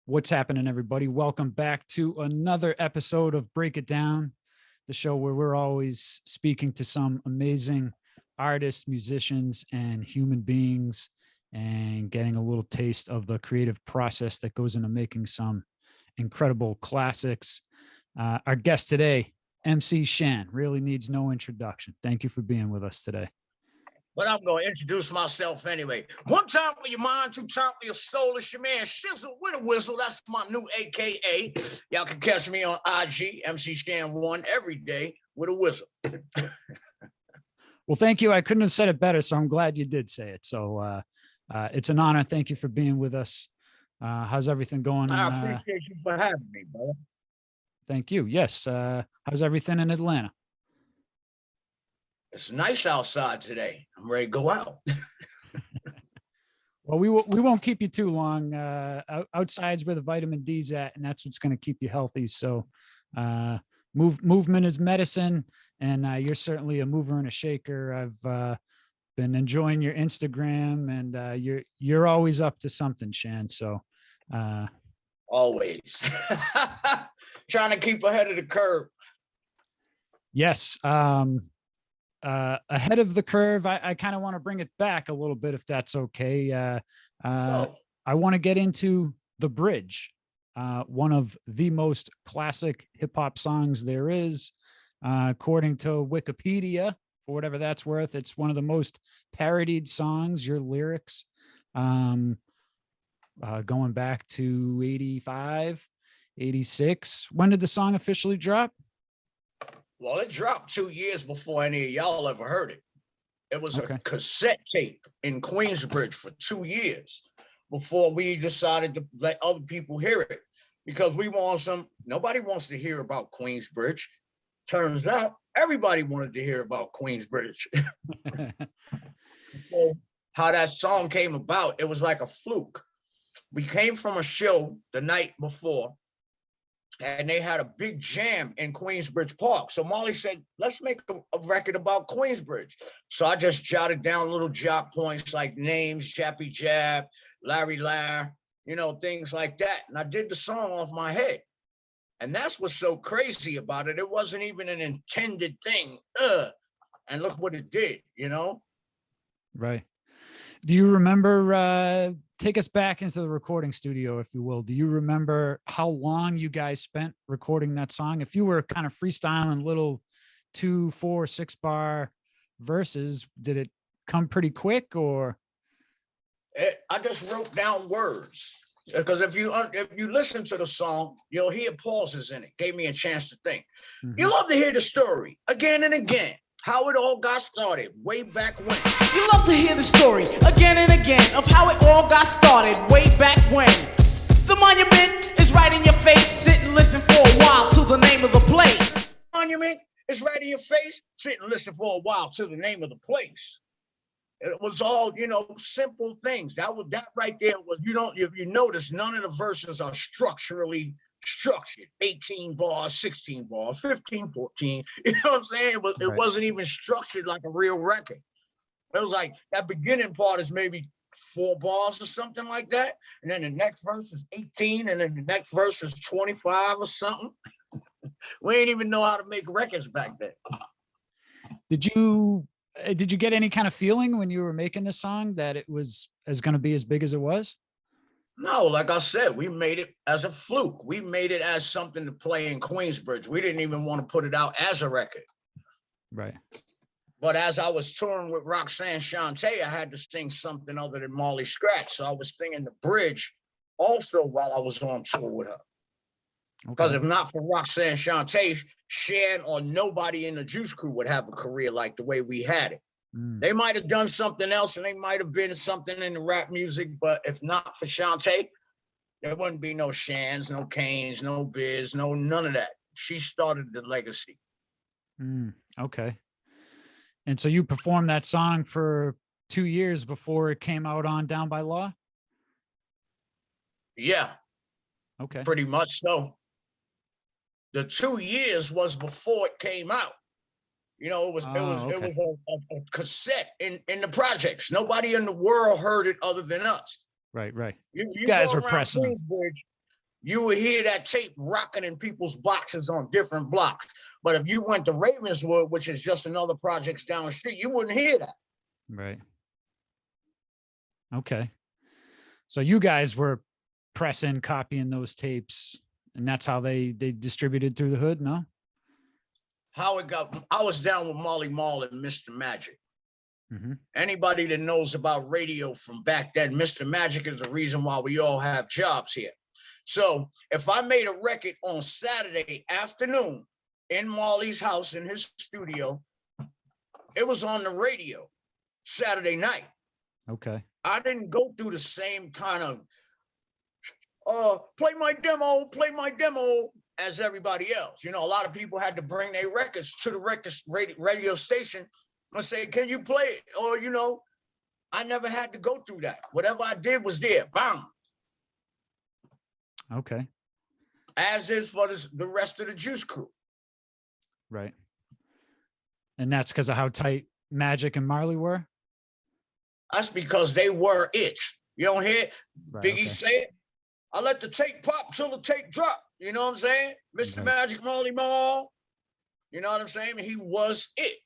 What's happening, everybody? Welcome back to another episode of Break It Down, the show where we're always speaking to some amazing artists, musicians, and human beings and getting a little taste of the creative process that goes into making some incredible classics. Our guest today, MC Shan, really needs no introduction. Thank you for being with us today. But I'm going to introduce myself anyway. One time for your mind, two time for your soul. It's your man Shizzle with a whistle. That's my new AKA. Y'all can catch me on IG, MC Shan 1 every day with a whistle. Well, thank you. I couldn't have said it better, so I'm glad you did say it. So it's an honor. Thank you for being with us. How's everything going? I appreciate you for having me, brother. Thank you. Yes. How's everything in Atlanta? It's nice outside today. I'm ready to go out. Well, we won't keep you too long. Outside's where the vitamin D's at, and that's what's going to keep you healthy. So movement is medicine, and you're certainly a mover and a shaker. I've been enjoying your Instagram, and you're always up to something, Shan. So always trying to keep ahead of the curve. Yes. Ahead of the curve, I kind of want to bring it back a little bit, if that's okay. I want to get into The Bridge, one of the most classic hip hop songs there is, according to Wikipedia, for whatever that's worth. It's one of the most parodied songs, your lyrics, going back to 85, 86. When did the song officially drop? Well, it dropped 2 years before any of y'all ever heard it. It was a cassette tape in Queensbridge for 2 years before we decided to let other people hear it, because we want nobody wants to hear about Queensbridge. Turns out everybody wanted to hear about Queensbridge. So how that song came about, it was like a fluke. We came from a show the night before, and they had a big jam in Queensbridge Park. So Marley said, let's make a record about Queensbridge. So I just jotted down little jot points like names, Jappy Jab, Larry Lair, things like that. And I did the song off my head. And that's what's so crazy about it. It wasn't even an intended thing. And look what it did, Right. Do you remember, take us back into the recording studio, if you will. Do you remember how long you guys spent recording that song? If you were kind of freestyling little 2, 4, 6 bar verses, did it come pretty quick, or? I just wrote down words, because if you listen to the song, you'll hear pauses in it. Gave me a chance to think. Mm-hmm. You love to hear the story again and again. How it all got started way back when. You love to hear the story again and again of how it all got started way back when. The monument is right in your face. Sit and listen for a while to the name of the place. Monument is right in your face. Sit and listen for a while to the name of the place. It was all, simple things. That right there was, if you notice, none of the verses are structurally structured. 18 bars, 16 bars, 15, 14. You know what I'm saying? It wasn't even structured like a real record. It was like that beginning part is maybe 4 bars or something like that. And then the next verse is 18. And then the next verse is 25 or something. We didn't even know how to make records back then. Did you get any kind of feeling when you were making this song that it was going to be as big as it was? No, like I said, we made it as a fluke. We made it as something to play in Queensbridge. We didn't even want to put it out as a record. Right. But as I was touring with Roxanne Shante, I had to sing something other than Marley Scratch. So I was singing The Bridge also while I was on tour with her. Because if not for Roxanne Shante, Shan or nobody in the Juice Crew would have a career like the way we had it. They might have done something else, and they might have been something in the rap music, but if not for Shante, there wouldn't be no Shans, no Canes, no Biz, none of that. She started the legacy. Okay. And so you performed that song for 2 years before it came out on Down by Law? Yeah. Okay. Pretty much so. The 2 years was before it came out. It was a cassette in the projects. Nobody in the world heard it other than us. Right. You guys go were pressing. you would hear that tape rocking in people's boxes on different blocks. But if you went to Ravenswood, which is just another projects down the street, you wouldn't hear that. Right. Okay. So you guys were pressing, copying those tapes, and that's how they distributed through the hood, no? How it got, I was down with Molly Mall and Mr. Magic. Mm-hmm. Anybody that knows about radio from back then, Mr. Magic is the reason why we all have jobs here. So if I made a record on Saturday afternoon in Molly's house, in his studio, it was on the radio Saturday night. Okay. I didn't go through the same kind of play my demo as everybody else. You know, a lot of people had to bring their records to the radio station and say, can you play it? Or, you know, I never had to go through that. Whatever I did was there. Bam. Okay. As is for the rest of the Juice Crew. Right. And that's because of how tight Magic and Marley were? That's because they were it. You don't hear Right, Biggie okay. say it? I let the tape pop till the tape drop. You know what I'm saying? Mr. Right. Magic, Molly Mall. You know what I'm saying? He was it.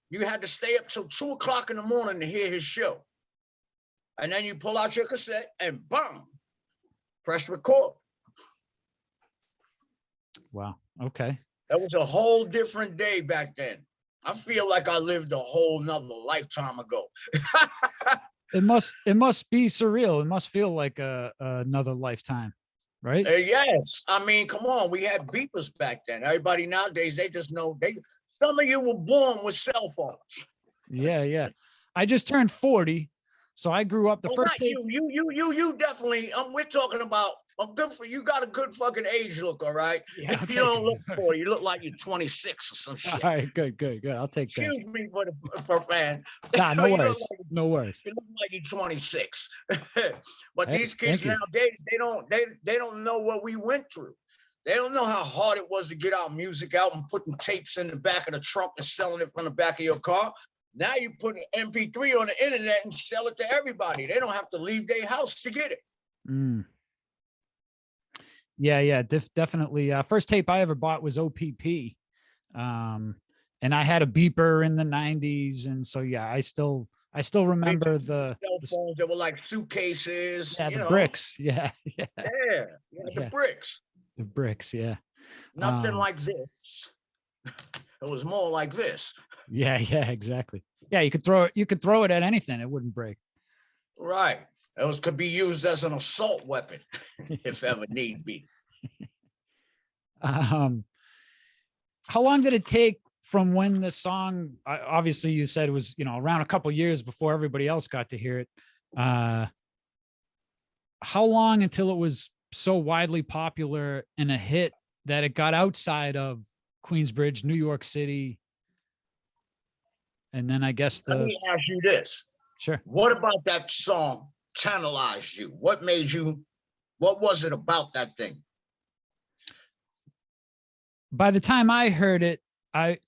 You had to stay up till 2 o'clock in the morning to hear his show. And then you pull out your cassette and boom, press record. Wow. Okay. That was a whole different day back then. I feel like I lived a whole nother lifetime ago. It must be surreal. It must feel like another lifetime, right? Yes. I mean, come on. We had beepers back then. Everybody nowadays, they just know some of you were born with cell phones. Yeah, yeah. I just turned 40, so I grew up the Well, first not tape. you definitely. We're talking about. I'm good for you. Got a good fucking age look, all right. Yeah, If you don't look 40, you look like you're 26 or some shit. All right, good. I'll take that. Excuse me for fan. Nah, no You look worries. like- No worries. You look like you're 26. But Hey, these kids thank you. nowadays, they don't know what we went through. They don't know how hard it was to get our music out and putting tapes in the back of the trunk and selling it from the back of your car. Now you put an MP3 on the internet and sell it to everybody. They don't have to leave their house to get it. Mm. Yeah, definitely. First tape I ever bought was OPP. And I had a beeper in the 90s. And so, yeah, I still remember the cell phones that were like suitcases. yeah, you the know. bricks. Yeah. Yeah, the Yeah. bricks. The bricks. Yeah. Nothing like this. It was more like this. Yeah, exactly. Yeah, you could throw it at anything. It wouldn't break. Right. It could be used as an assault weapon, if ever need be. How long did it take from when the song, obviously you said it was, around a couple years before everybody else got to hear it. How long until it was so widely popular and a hit that it got outside of Queensbridge, New York City? And then I guess Let me ask you this. Sure. What about that song tantalized you? What was it about that thing? By the time I heard it, I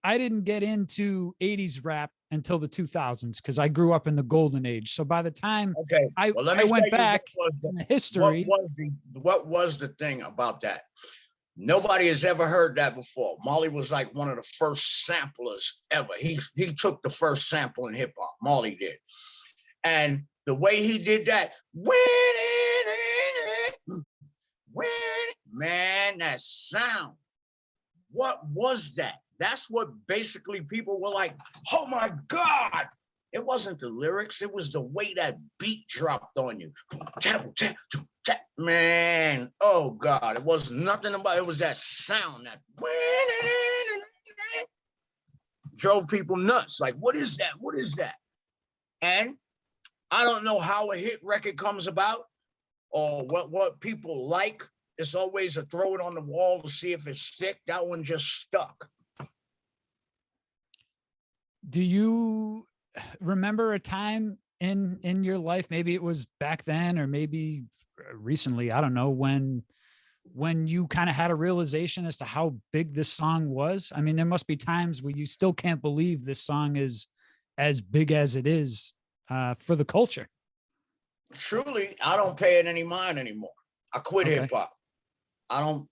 didn't get into 80s rap until the 2000s because I grew up in the golden age. So by the time I went back in the history. What was the thing about that? Nobody has ever heard that before. Marley was like one of the first samplers ever. He took the first sample in hip hop. Marley did. And the way he did that, man, that sound. What was that? That's what basically people were like, oh my God. It wasn't the lyrics. It was the way that beat dropped on you. Man, oh God. It was nothing about it. It was that sound that drove people nuts. Like, what is that? What is that? And I don't know how a hit record comes about or what people like. It's always a throw it on the wall to see if it's stick. That one just stuck. Do you remember a time in your life, maybe it was back then or maybe recently, I don't know, when you kind of had a realization as to how big this song was? I mean, there must be times where you still can't believe this song is as big as it is for the culture. truly, I don't pay it any mind anymore. I quit Okay. hip hop. I don't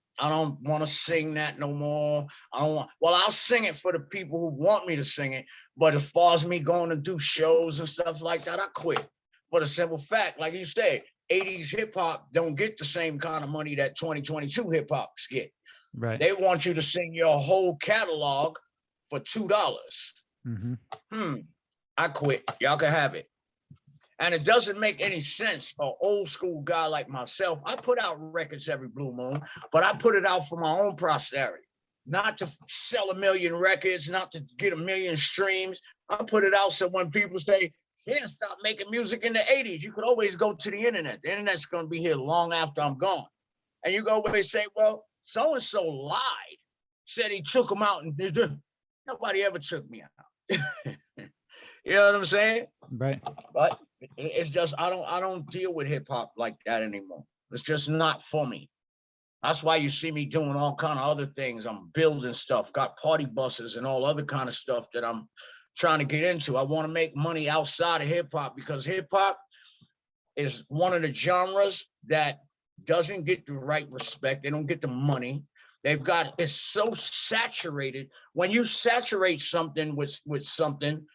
want to sing that no more. Well, I'll sing it for the people who want me to sing it. But as far as me going to do shows and stuff like that, I quit. For the simple fact, like you said, 80s hip hop don't get the same kind of money that 2022 hip hops get. Right. They want you to sing your whole catalog for $2. I quit. Y'all can have it. And it doesn't make any sense for an old school guy like myself. I put out records every blue moon, but I put it out for my own posterity, not to sell 1 million records, not to get 1 million streams. I put it out so when people say, yeah, stop making music in the 80s, you could always go to the internet. The internet's going to be here long after I'm gone. And you go always say, well, so-and-so lied, said he took him out and did it. Nobody ever took me out. You know what I'm saying? Right. But it's just I don't deal with hip hop like that anymore. It's just not for me. That's why you see me doing all kind of other things. I'm building stuff, got party buses and all other kind of stuff that I'm trying to get into. I want to make money outside of hip hop because hip hop is one of the genres that doesn't get the right respect. They don't get the money. It's so saturated. When you saturate something with something,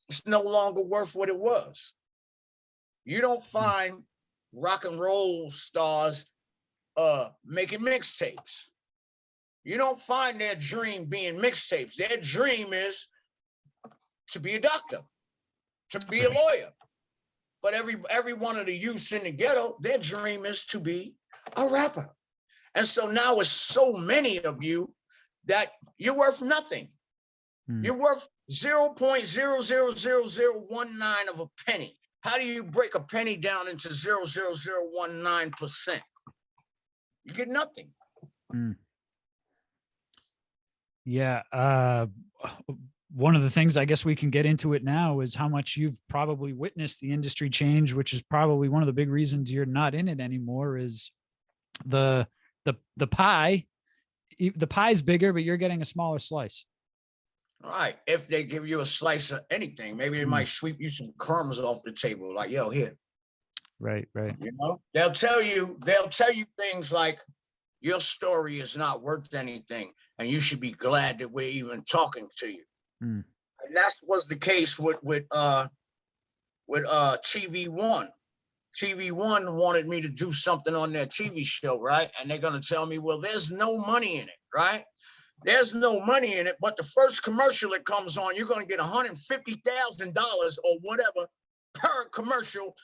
it's no longer worth what it was. You don't find rock and roll stars making mixtapes. You don't find their dream being mixtapes. Their dream is to be a doctor, to be a lawyer. But every one of the youths in the ghetto, their dream is to be a rapper. And so now it's so many of you that you're worth nothing. You're worth 0.0000019 of a penny. How do you break a penny down into 0.00019%? You get nothing. Yeah. One of the things I guess we can get into it now is how much you've probably witnessed the industry change, which is probably one of the big reasons you're not in it anymore is the pie. The pie's bigger, but you're getting a smaller slice. All right. If they give you a slice of anything, maybe they might sweep you some crumbs off the table. Like, yo, here. Right. You know, they'll tell you things like your story is not worth anything, and you should be glad that we're even talking to you. And that was the case with TV1. TV1 wanted me to do something on their TV show, right? And they're gonna tell me, well, there's no money in it, right? There's no money in it, but the first commercial that comes on, you're going to get $150,000 or whatever per commercial,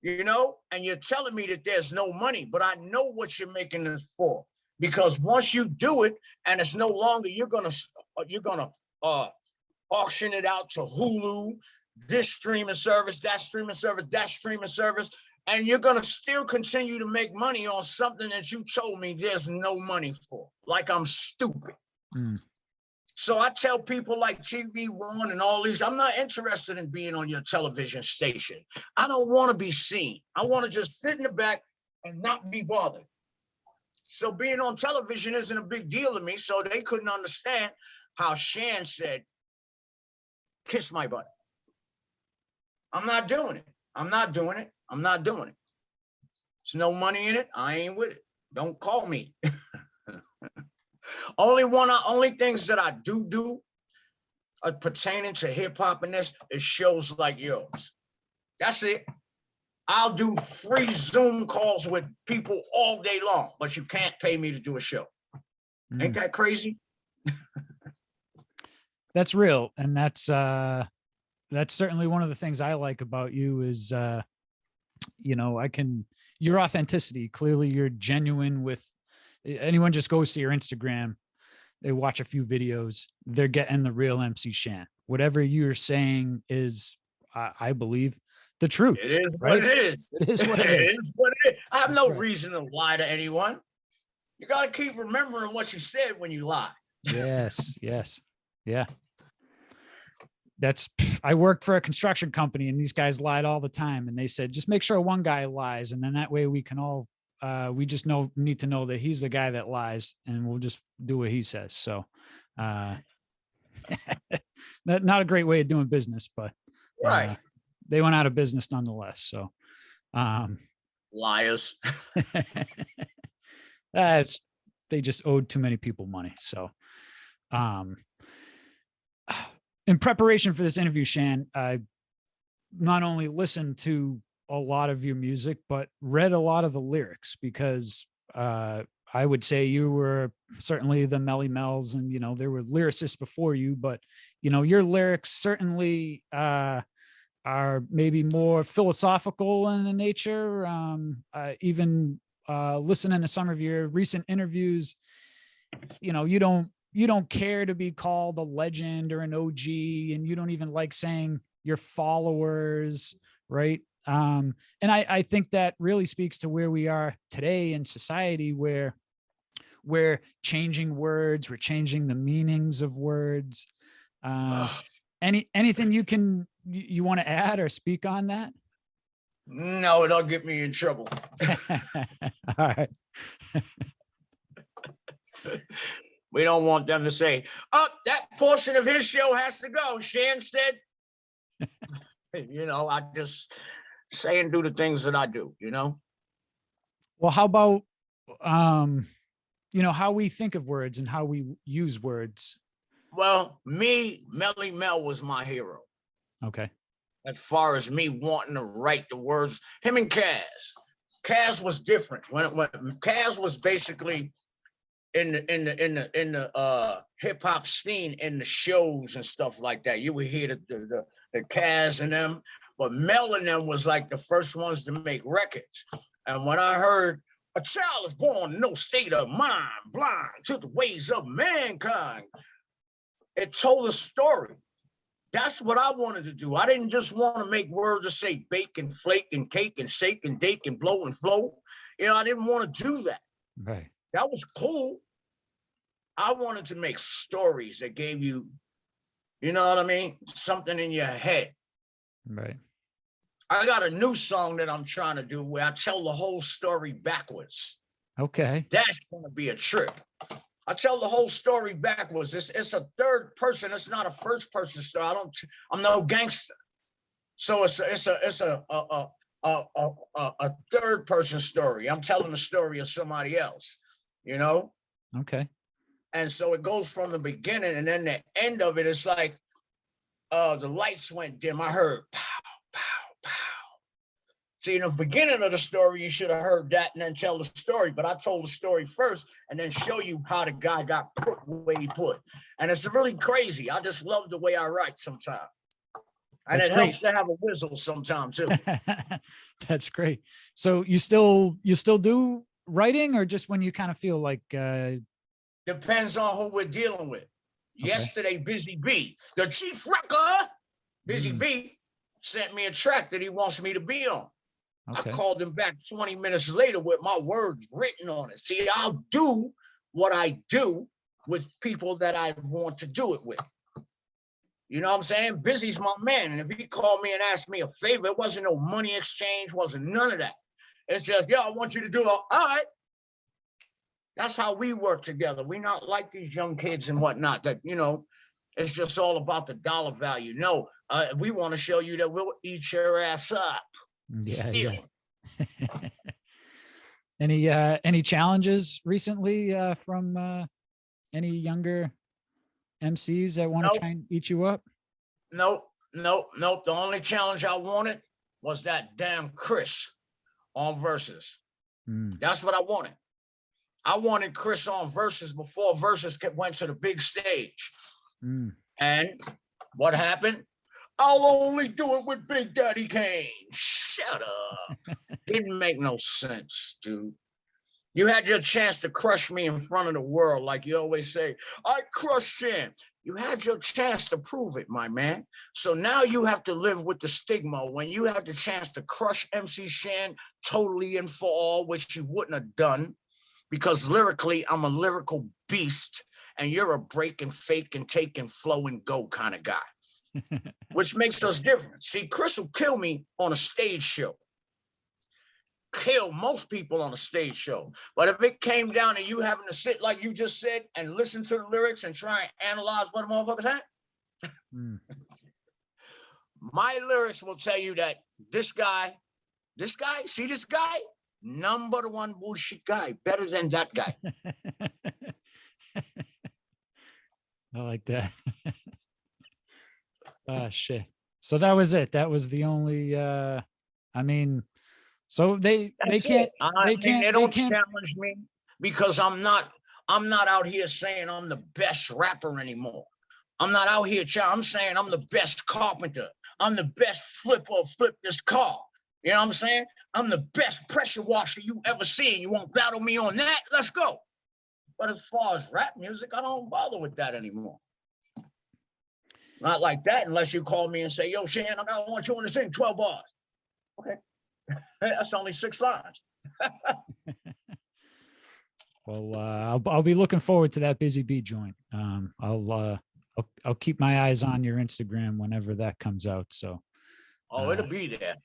and you're telling me that there's no money, but I know what you're making this for. Because once you do it and it's no longer, you're going to auction it out to Hulu, this streaming service, that streaming service, that streaming service. And you're going to still continue to make money on something that you told me there's no money for, like I'm stupid. So I tell people like TV1 and all these, I'm not interested in being on your television station. I don't want to be seen. I want to just sit in the back and not be bothered. So being on television isn't a big deal to me. So they couldn't understand how Shan said, kiss my butt. I'm not doing it. I'm not doing it. There's no money in it. I ain't with it. Don't call me. Only things that I do pertaining to hip hop and this is shows like yours. That's it. I'll do free Zoom calls with people all day long, but you can't pay me to do a show. Ain't that crazy? That's real. And that's certainly one of the things I like about you is, your authenticity. Clearly you're genuine with anyone just goes to your Instagram. They watch a few videos. They're getting the real MC Shan. Whatever you're saying is, I believe, the truth. It is right? what it is. It is what it is. It is what it is. I have no reason to lie to anyone. You got to keep remembering what you said when you lie. Yes. Yeah. I worked for a construction company and these guys lied all the time. And they said, just make sure one guy lies. And then that way we can all, we just need to know that he's the guy that lies and we'll just do what he says. So, not a great way of doing business, but right. They went out of business nonetheless. So Liars. They just owed too many people money. So in preparation for this interview, Shan, I not only listened to a lot of your music, but read a lot of the lyrics, because I would say you were certainly the Melly Mel's, and, there were lyricists before you, but, your lyrics certainly are maybe more philosophical in the nature. Even listening to some of your recent interviews, you don't care to be called a legend or an OG, and you don't even like saying your followers, right? And I think that really speaks to where we are today in society, where we're changing words, we're changing the meanings of words. Anything you want to add or speak on that? No, it'll get me in trouble. All right. We don't want them to say, "Oh, that portion of his show has to go." Shan said, I just say and do the things that I do, Well, how about, how we think of words and how we use words? Well, Melly Mel was my hero. Okay. As far as me wanting to write the words, him and Kaz was different. When Kaz was basically in the hip hop scene, in the shows and stuff like that, you would hear the Kaz and them, but Mel and them was like the first ones to make records. And when I heard "A child is born in no state of mind, blind to the ways of mankind," it told a story. That's what I wanted to do. I didn't just want to make words to say bake and flake and cake and shake and dake and blow and flow. I didn't want to do that. Right. That was cool. I wanted to make stories that gave you, something in your head. Right. I got a new song that I'm trying to do where I tell the whole story backwards. Okay. That's going to be a trip. I tell the whole story backwards. It's a third person. It's not a first person story. I'm no gangster. So it's a third person story. I'm telling the story of somebody else, Okay. And so it goes from the beginning, and then the end of it is like the lights went dim. I heard pow, pow, pow. See, in the beginning of the story, you should have heard that and then tell the story. But I told the story first and then show you how the guy got put where he put. And it's really crazy. I just love the way I write sometimes. And That's it great. helps to have a whistle sometimes too. That's great. So you still do writing, or just when you kind of feel like Depends on who we're dealing with. Okay. Yesterday, Busy B, the chief wrecker, Busy B, sent me a track that he wants me to be on. Okay. I called him back 20 minutes later with my words written on it. See, I'll do what I do with people that I want to do it with. You know what I'm saying? Busy's my man. And if he called me and asked me a favor, it wasn't no money exchange, wasn't none of that. It's just, yo, I want you to do it. All right. That's how we work together. We're not like these young kids and whatnot that, it's just all about the dollar value. No, we want to show you that we'll eat your ass up. Yeah. Any challenges recently from any younger MCs that want to try and eat you up? Nope. The only challenge I wanted was that damn Chris on Versus. That's what I wanted. I wanted Chris on Versus before Versus went to the big stage. And what happened? I'll only do it with Big Daddy Kane. Shut up. Didn't make no sense, dude. You had your chance to crush me in front of the world, like you always say. I crushed him. You had your chance to prove it, my man. So now you have to live with the stigma when you have the chance to crush MC Shan totally and for all, which you wouldn't have done. Because lyrically, I'm a lyrical beast, and you're a break and fake and take and flow and go kind of guy, which makes us different. See, Chris will kill me on a stage show. Kill most people on a stage show. But if it came down to you having to sit like you just said and listen to the lyrics and try and analyze what the motherfuckers had, my lyrics will tell you that this guy This guy, see this guy? Number one bullshit guy, better than that guy. I like that. Oh shit. So that was it. That was the only I mean, so they That's can't it. I they mean, can't they they don't can't challenge me because I'm not out here saying I'm the best rapper anymore. I'm not out here I'm saying I'm the best carpenter. I'm the best flipper, flip this car. You know what I'm saying? I'm the best pressure washer you ever seen. You won't battle me on that? Let's go. But as far as rap music, I don't bother with that anymore. Not like that unless you call me and say, yo, Shan, I want you to sing 12 bars. Okay. That's only 6 lines. Well, I'll be looking forward to that Busy Bee joint. I'll keep my eyes on your Instagram whenever that comes out. So, it'll be there.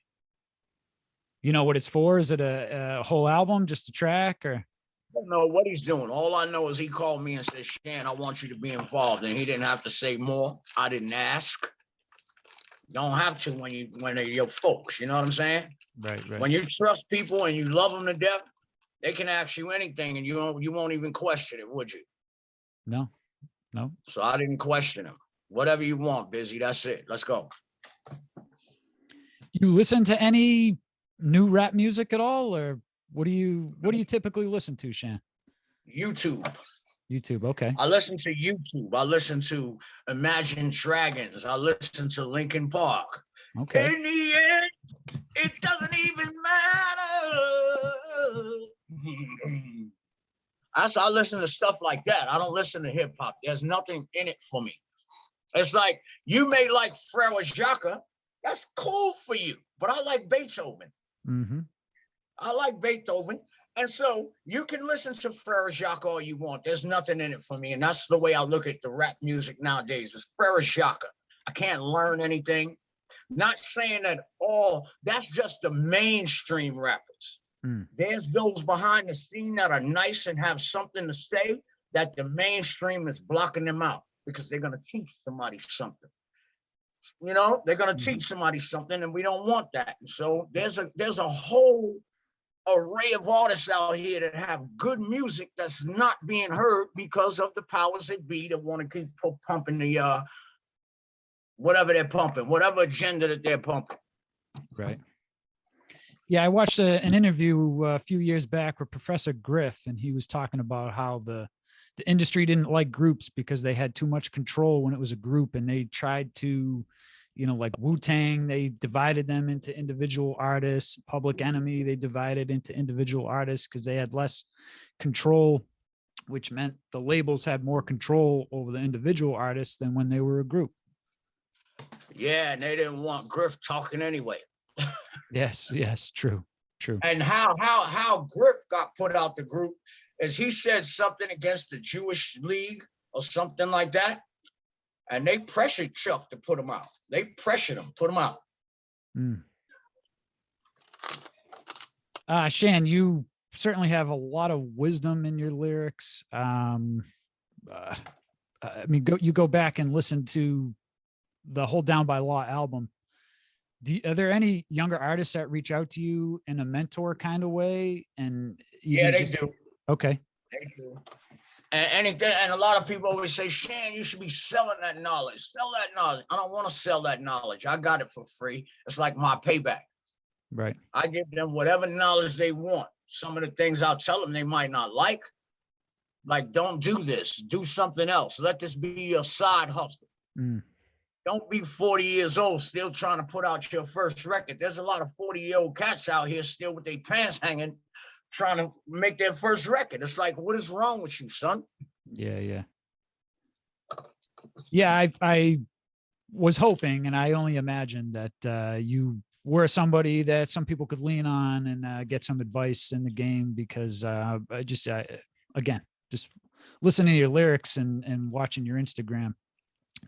You know what it's for? Is it a whole album, just a track, or? I don't know what he's doing. All I know is he called me and said, Shan, I want you to be involved. And he didn't have to say more. I didn't ask. Don't have to when they're your folks. You know what I'm saying? Right. When you trust people and you love them to death, they can ask you anything and you won't even question it, would you? No. So I didn't question him. Whatever you want, Busy. That's it. Let's go. You listen to any new rap music at all, or what do you typically listen to, Shan? YouTube. Okay. I listen to YouTube. I listen to Imagine Dragons. I listen to Linkin Park. Okay. In the end, it doesn't even matter. I listen to stuff like that. I don't listen to hip hop. There's nothing in it for me. It's like you may like Frere Jacques. That's cool for you, but I like Beethoven. Mm-hmm. I like Beethoven. And so you can listen to Frere Jacques all you want. There's nothing in it for me. And that's the way I look at the rap music nowadays. It's Frere Jacques. I can't learn anything. Not saying that that's just the mainstream rappers. There's those behind the scene that are nice and have something to say that the mainstream is blocking them out because they're going to teach somebody something. You know, they're going to teach somebody something and we don't want that. And so there's a whole array of artists out here that have good music that's not being heard because of the powers that be that want to keep pumping the whatever they're pumping, whatever agenda that they're pumping. Right. Yeah, I watched an interview a few years back with Professor Griff, and he was talking about how the industry didn't like groups because they had too much control when it was a group, and they tried to, like Wu-Tang, they divided them into individual artists. Public Enemy, they divided into individual artists because they had less control, which meant the labels had more control over the individual artists than when they were a group. Yeah, and they didn't want Griff talking anyway. Yes, true. And how Griff got put out the group is he said something against the Jewish League or something like that, and they pressured Chuck to put him out. They pressured him, put him out. Shan, you certainly have a lot of wisdom in your lyrics. I mean, you go back and listen to the whole Down by Law album. Are there any younger artists that reach out to you in a mentor kind of way? And yeah, they do. Okay. They do. And a lot of people always say, Shan, you should be selling that knowledge. Sell that knowledge. I don't want to sell that knowledge. I got it for free. It's like my payback. Right. I give them whatever knowledge they want. Some of the things I'll tell them they might not like don't do this. Do something else. Let this be your side hustle. Don't be 40 years old still trying to put out your first record. There's a lot of 40-year-old cats out here still with their pants hanging, trying to make their first record. It's like, what is wrong with you, son? Yeah. I was hoping, and I only imagined that you were somebody that some people could lean on and get some advice in the game, because again, just listening to your lyrics and watching your Instagram,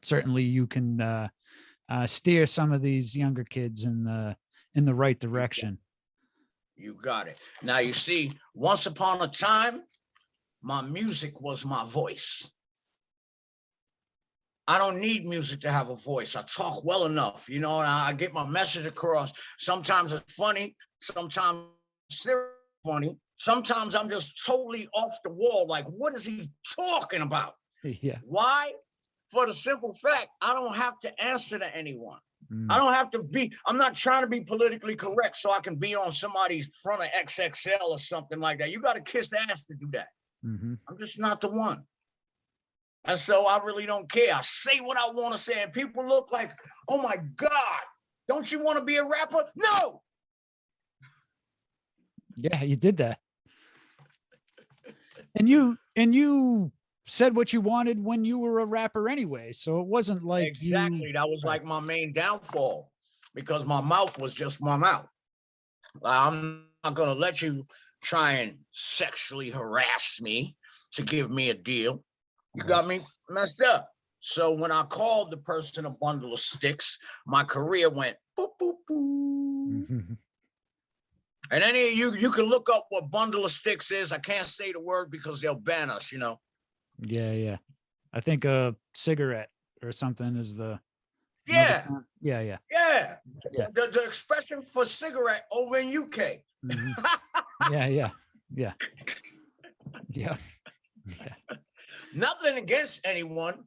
certainly you can steer some of these younger kids in the right direction. You got it. Now, you see, once upon a time, my music was my voice. I don't need music to have a voice. I talk well enough, you know, and I get my message across. Sometimes it's funny, sometimes it's funny. Sometimes I'm just totally off the wall. Like, what is he talking about? Yeah. Why? For the simple fact, I don't have to answer to anyone. Mm. I don't have to be, I'm not trying to be politically correct so I can be on somebody's front of XXL or something like that. You got to kiss ass to do that. Mm-hmm. I'm just not the one. And so I really don't care. I say what I want to say. And people look like, oh my God, don't you want to be a rapper? No. Yeah, you did that. And you said what you wanted when you were a rapper anyway. So it wasn't like exactly. That was like my main downfall because my mouth was just my mouth. I'm not going to let you try and sexually harass me to give me a deal. You got me messed up. So when I called the person a bundle of sticks, my career went boop, boop, boop. Mm-hmm. And any of you can look up what bundle of sticks is. I can't say the word because they'll ban us, you know. Yeah. I think a cigarette or something is the. Yeah. Yeah. The expression for cigarette over in UK. Mm-hmm. Yeah. Nothing against anyone.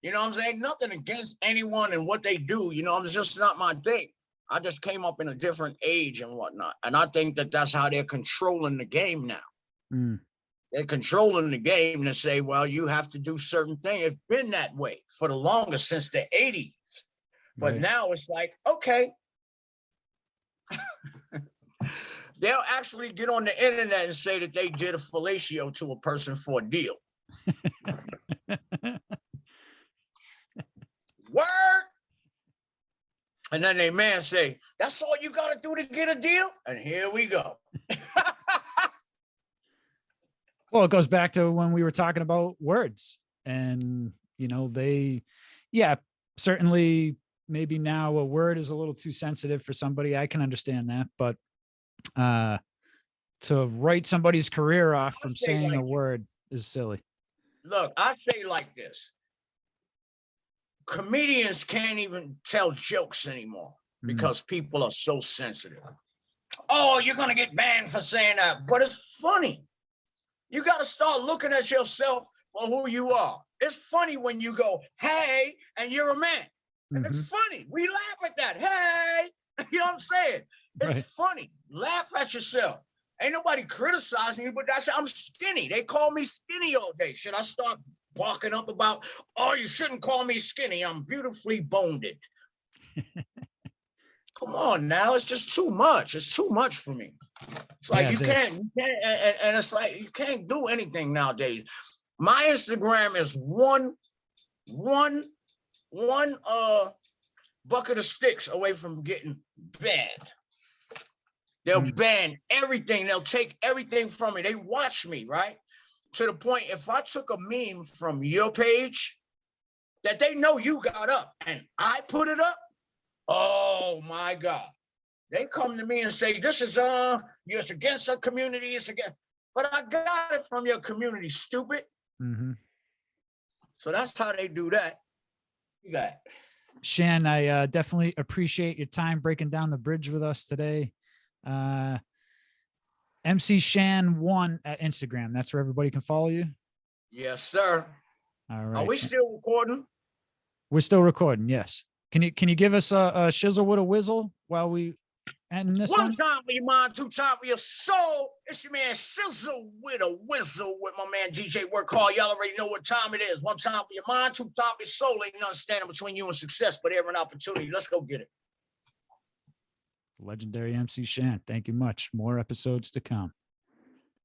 You know what I'm saying? Nothing against anyone and what they do. You know, it's just not my thing. I just came up in a different age and whatnot. And I think that that's how they're controlling the game now. Mm. They're controlling the game to say, well, you have to do certain things. It's been that way for the longest, since the 80s. But right. Now it's like, okay. They'll actually get on the internet and say that they did a fellatio to a person for a deal. Word. And then they man say, that's all you got to do to get a deal? And here we go. Well, it goes back to when we were talking about words and, you know, certainly maybe now a word is a little too sensitive for somebody. I can understand that, but to write somebody's career off from saying a word is silly. Look, I say like this. Comedians can't even tell jokes anymore because people are so sensitive. Oh, you're going to get banned for saying that, but it's funny. You got to start looking at yourself for who you are. It's funny when you go, hey, and you're a man. And it's funny. We laugh at that. Hey, you know what I'm saying? It's funny. Laugh at yourself. Ain't nobody criticizing you, but that's, I'm skinny. They call me skinny all day. Should I start barking up about, oh, you shouldn't call me skinny. I'm beautifully boned. Come on now. It's just too much. It's too much for me. It's like you can't, and it's like you can't do anything nowadays. My Instagram is one bucket of sticks away from getting banned. They'll ban everything. They'll take everything from me. They watch me, right? To the point, if I took a meme from your page that they know you got up and I put it up, oh my God. They come to me and say, this is it's against our community, it's against, but I got it from your community, stupid. Mm-hmm. So that's how they do that. You got it. Shan, I definitely appreciate your time breaking down the bridge with us today. MC Shan 1 at Instagram. That's where everybody can follow you. Yes, sir. All right. Are we still recording? We're still recording. Yes. Can you give us a shizzle with a whizzle while we end this one? One time for your mind, two time for your soul. It's your man Shizzle with a Whizzle with my man DJ WorksHard. Y'all already know what time it is. One time for your mind, two time for your soul. Ain't nothing standing between you and success, but ever an opportunity. Let's go get it. Legendary MC Shan. Thank you much. More episodes to come.